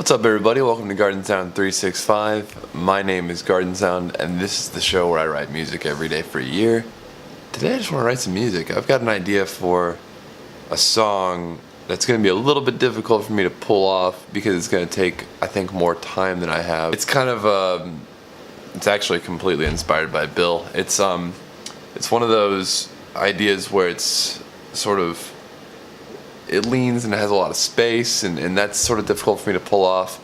What's up, everybody? Welcome to Garden Sound 365. My name is Garden Sound, and this is the show where I write music every day for a year. Today I just want to write some music. I've got an idea for a song that's going to be a little bit difficult for me to pull off because it's going to take, I think, more time than I have. It's kind of, it's actually completely inspired by Bill. It's one of those ideas where it's sort of, it leans and it has a lot of space, and that's sort of difficult for me to pull off.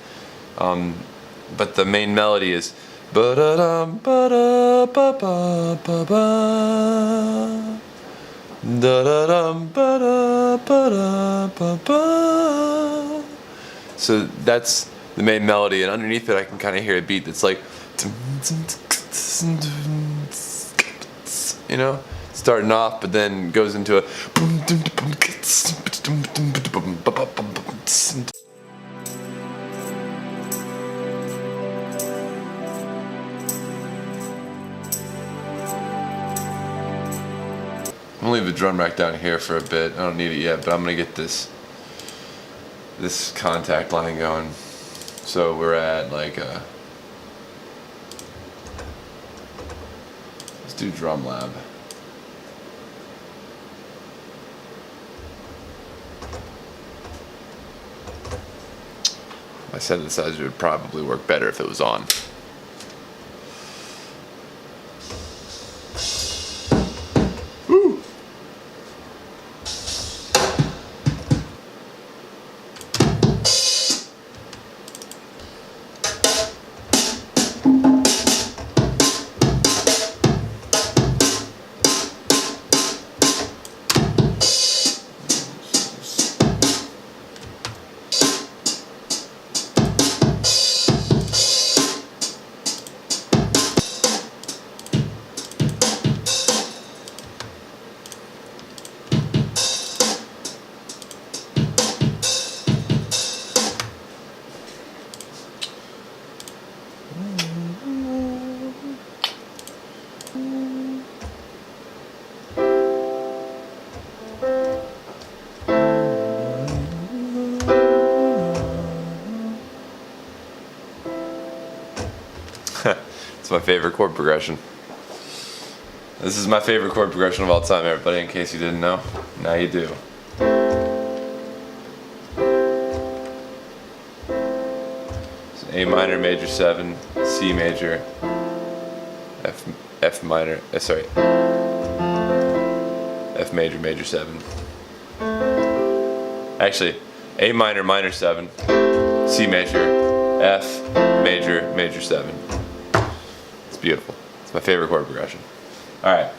But the main melody is ba-da-dum, ba-da-ba-ba-ba-ba, da-da-dum, ba-da-ba-da-ba-ba. So that's the main melody, and underneath it I can kind of hear a beat that's like, you know, starting off, but then goes into a. I'm gonna leave the drum rack down here for a bit. I don't need it yet, but I'm gonna get this contact line going. So we're at like let's do drum lab. My synthesizer would probably work better if it was on. Woo! It's my favorite chord progression. This is my favorite chord progression of all time, everybody, in case you didn't know. Now you do. So A minor, major 7, C major, F minor, F major, major 7. Actually, A minor, minor 7, C major, F major, major 7. It's beautiful. It's my favorite chord progression. Alright.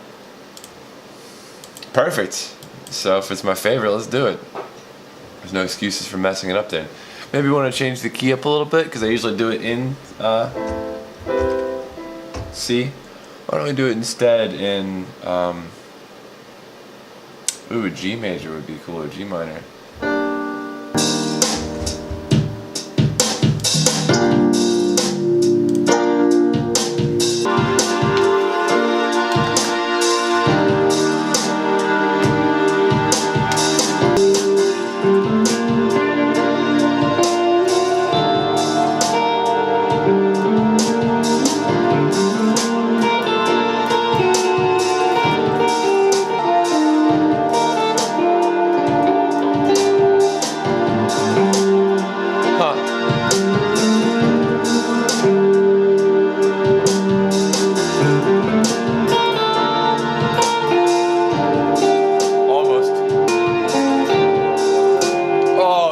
Perfect. So if it's my favorite, let's do it. There's no excuses for messing it up then. Maybe we want to change the key up a little bit, because I usually do it in C. Why don't we do it instead in ooh, G major would be cool, or G minor.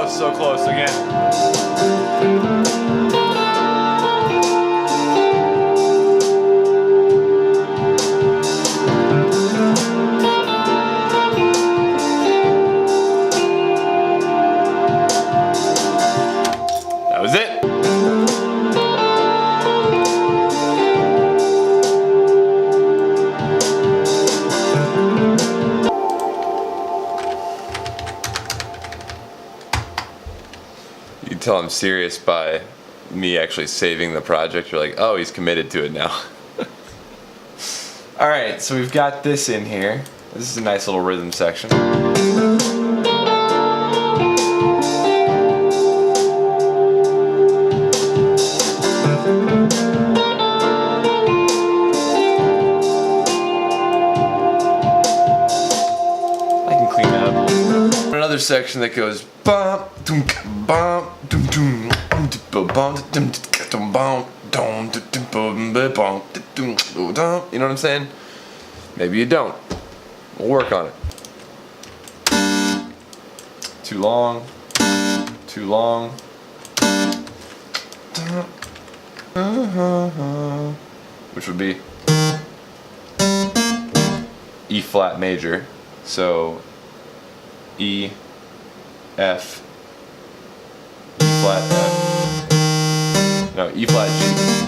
So close again. That was it. You can tell I'm serious by me actually saving the project. You're like, oh, he's committed to it now. Alright, so we've got this in here. This is a nice little rhythm section. section that goes bum dum bum dum dum bum bum dum dum bum dum dum bum dum. You know what I'm saying? Maybe you don't. We'll work on it. Too long. Too long. Which would be E flat major. So E, F, E flat F. No, E flat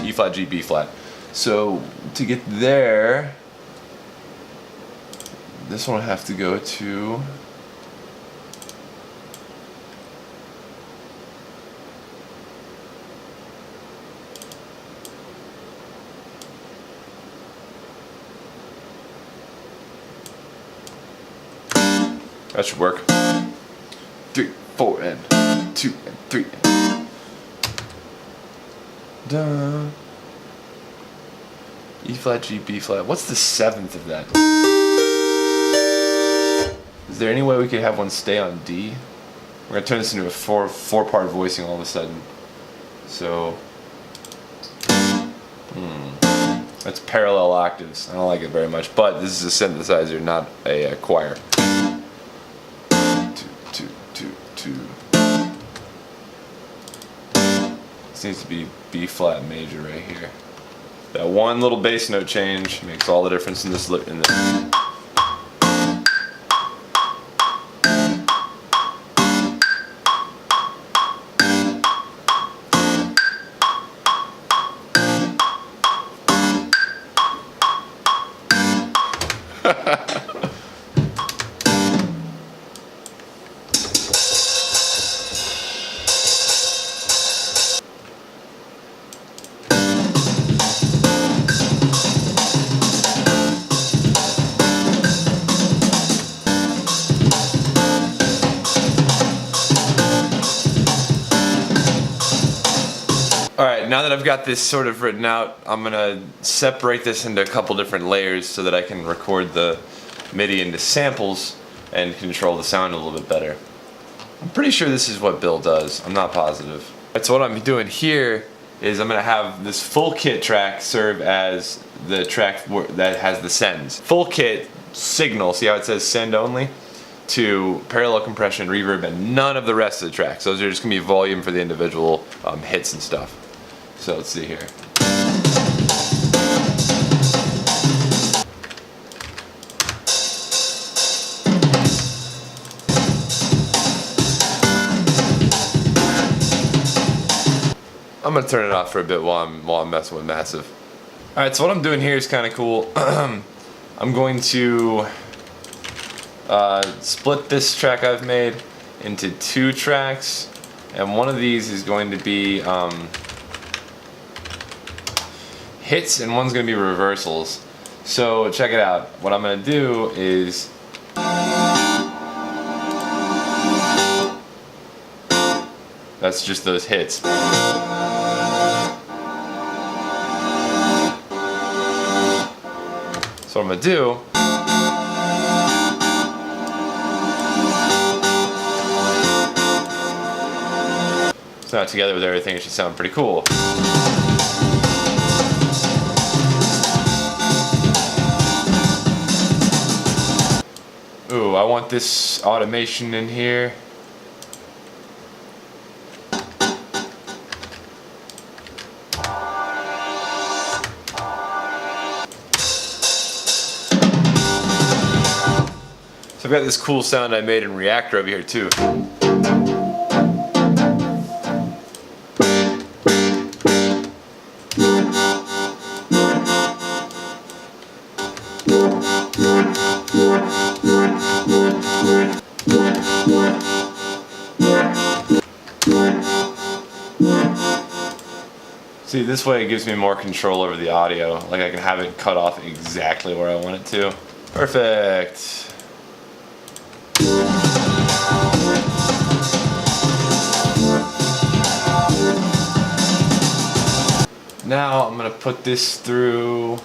G, E flat G, B flat. So to get there, this one I have to go to. That should work. 3, 4, and 2, and 3. Da. E flat, G, B flat. What's the 7th of that? Is there any way we could have one stay on D? We're gonna turn this into a four-part voicing all of a sudden. So, that's parallel octaves. I don't like it very much, but this is a synthesizer, not a choir. Two. This needs to be B flat major right here. That one little bass note change makes all the difference in this. Alright, now that I've got this sort of written out, I'm going to separate this into a couple different layers so that I can record the MIDI into samples and control the sound a little bit better. I'm pretty sure this is what Bill does. I'm not positive. Right, so what I'm doing here is I'm going to have this full kit track serve as the track that has the sends. Full kit signal, see how it says send only? To parallel compression, reverb, and none of the rest of the tracks. Those are just going to be volume for the individual hits and stuff. So let's see here. I'm going to turn it off for a bit while I'm messing with Massive. Alright, so what I'm doing here is kind of cool. I'm going to split this track I've made into 2 tracks, and one of these is going to be hits and one's going to be reversals. So check it out. What I'm going to do is that's just those hits. So what I'm going to do so now together with everything it should sound pretty cool. Ooh, I want this automation in here. So I've got this cool sound I made in Reactor over here too. See, this way it gives me more control over the audio. Like I can have it cut off exactly where I want it to. Perfect. Now I'm going to put this through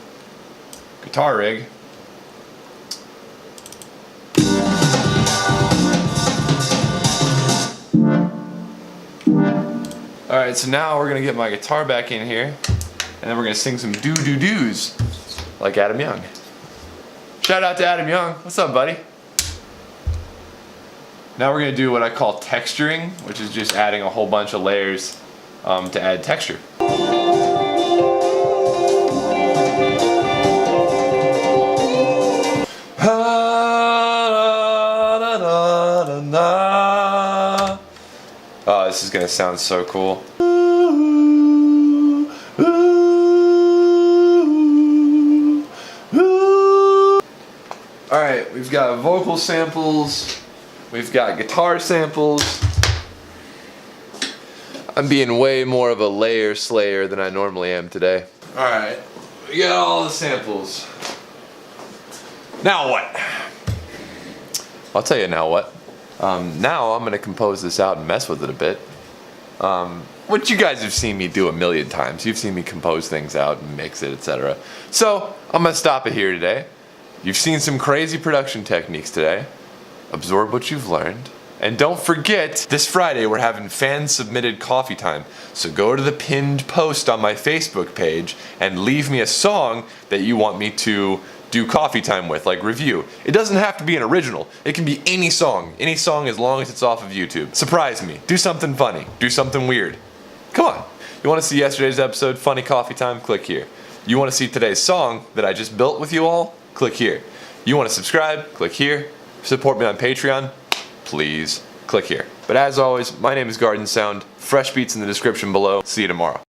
Guitar Rig. Alright, so now we're gonna get my guitar back in here, and then we're gonna sing some do-do-do's, like Adam Young. Shout out to Adam Young. What's up, buddy? Now we're gonna do what I call texturing, which is just adding a whole bunch of layers to add texture. Oh, this is gonna sound so cool. Alright, we've got vocal samples, we've got guitar samples. I'm being way more of a layer slayer than I normally am today. Alright, we got all the samples. Now what? I'll tell you now what. Now I'm gonna compose this out and mess with it a bit. Which you guys have seen me do a million times. You've seen me compose things out and mix it, etc. So I'm gonna stop it here today. You've seen some crazy production techniques today. Absorb what you've learned. And don't forget, this Friday we're having fan-submitted coffee time. So go to the pinned post on my Facebook page and leave me a song that you want me to do coffee time with, like review. It doesn't have to be an original. It can be any song as long as it's off of YouTube. Surprise me. Do something funny. Do something weird. Come on. You want to see yesterday's episode, Funny Coffee Time? Click here. You want to see today's song that I just built with you all? Click here. You want to subscribe? Click here. Support me on Patreon? Please click here. But as always, my name is GARDNSOUND. Fresh beats in the description below. See you tomorrow.